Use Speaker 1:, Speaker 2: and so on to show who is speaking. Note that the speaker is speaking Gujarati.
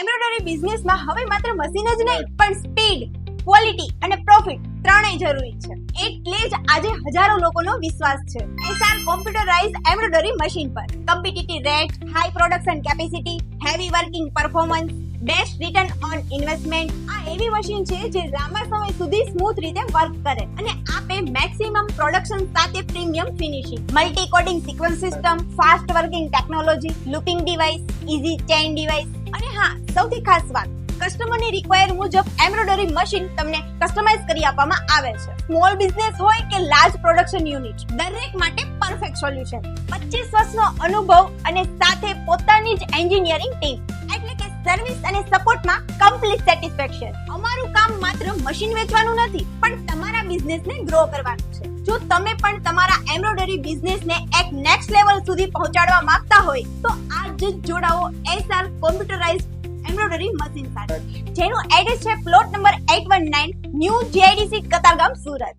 Speaker 1: એમ્બ્રોઇડરી બિઝનેસમાં હવે માત્ર મશીન જ નહીં પણ સ્પીડ, ક્વોલિટી અને પ્રોફિટ ત્રણેય જરૂરી છે. એટલે જ આજે હજારો લોકોનો વિશ્વાસ છે એસઆર કોમ્પ્યુટરાઇઝ એમ્બ્રોઇડરી મશીન પર. Competitive rate, high production capacity, heavy working performance, best return on investment. આ એવી મશીન છે જે લાંબા સમય સુધી સ્મૂથ રીતે વર્ક કરે અને આપે મેક્સિમમ પ્રોડક્શન સાથે premium finishing, multi coding sequence system, fast working technology, looping device, easy chain device અને હા સૌથી ખાસ વાત, કસ્ટમરની રિક્વાયર મુજબ એમ્બ્રોઇડરી મશીન તમને કસ્ટમાઇઝ કરી આપવામાં આવે છે. સ્મોલ બિઝનેસ હોય કે લાર્જ પ્રોડક્શન યુનિટ, દરેક માટે પરફેક્ટ સોલ્યુશન. 25 વર્ષનો અનુભવ અને સાથે પોતાની જ એન્જિનિયરિંગ ટીમ, એટલે કે સર્વિસ અને સપોર્ટમાં કમ્પ્લીટ સેટિસ્ફેક્શન. અમારું કામ માત્ર મશીન વેચવાનું નથી પણ તમારા બિઝનેસને ગ્રો કરવાનું છે. જો તમે પણ તમારા એમ્બ્રોઇડરી બિઝનેસને એક નેક્સ્ટ લેવલ સુધી પહોંચાડવા માંગતા હોય તો આજ જ જોડાઓ એસઆર કોમ્પ્યુટરાઇઝ એમ્બ્રોઇડરી મશીન સાથે, જેનું એડ્રેસ છે plot number 819 new GIDC Katargam, Surat.